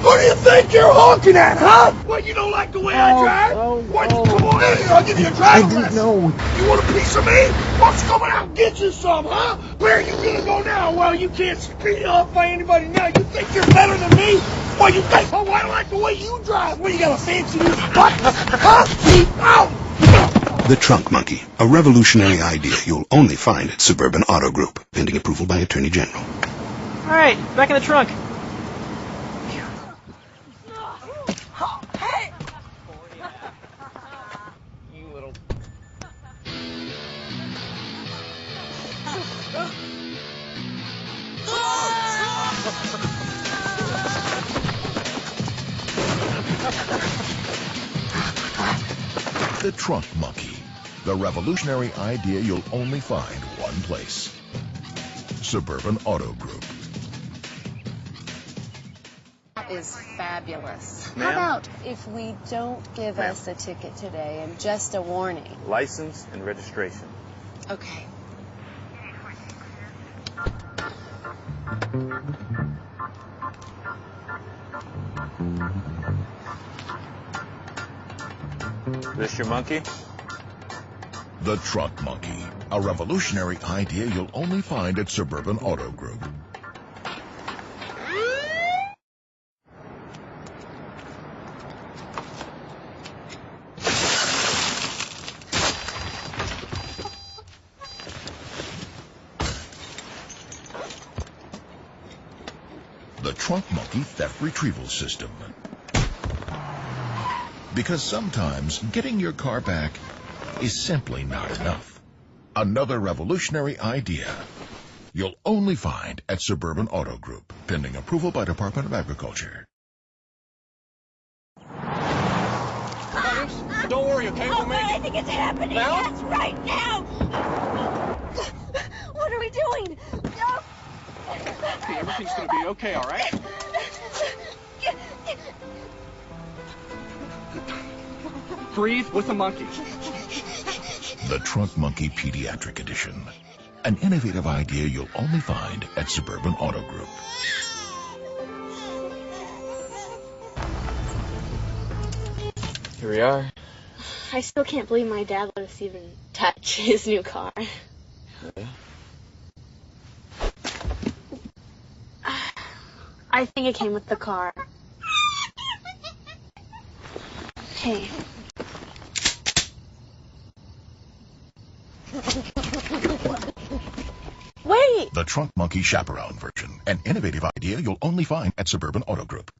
Who do you think you're honking at, huh? What, you don't like the way I drive? Why don't you come on in here? I'll give you a driving lesson. No. You want a piece of me? Why don't you come on out and get you some, huh? Where are you gonna go now? Well, you can't speed off by anybody now. You think you're better than me? What, you think? Oh, I don't like the way you drive. What, you got a fancy new buttons? Huh? Out! The Trunk Monkey, a revolutionary idea you'll only find at Suburban Auto Group, pending approval by Attorney General. All right, back in the trunk. Hey! You little... The Trunk Monkey, the revolutionary idea you'll only find one place. Suburban Auto Group. That is fabulous. Ma'am? How about if we don't give us a ticket today and just a warning? License and registration. Okay. This your monkey? The Trunk Monkey, a revolutionary idea you'll only find at Suburban Auto Group. The Trunk Monkey Theft Retrieval System. Because sometimes getting your car back is simply not enough. Another revolutionary idea you'll only find at Suburban Auto Group, pending approval by Department of Agriculture. Don't worry, okay? Oh, but I think it's happening. Now? Yes, right now. What are we doing? No. Hey, everything's gonna be okay, all right? Breathe with the monkey. The Trunk Monkey Pediatric Edition. An innovative idea you'll only find at Suburban Auto Group. Here we are. I still can't believe my dad let us even touch his new car. Yeah. I think it came with the car. Hey. Wait! The Trunk Monkey Chaperone version. An innovative idea you'll only find at Suburban Auto Group.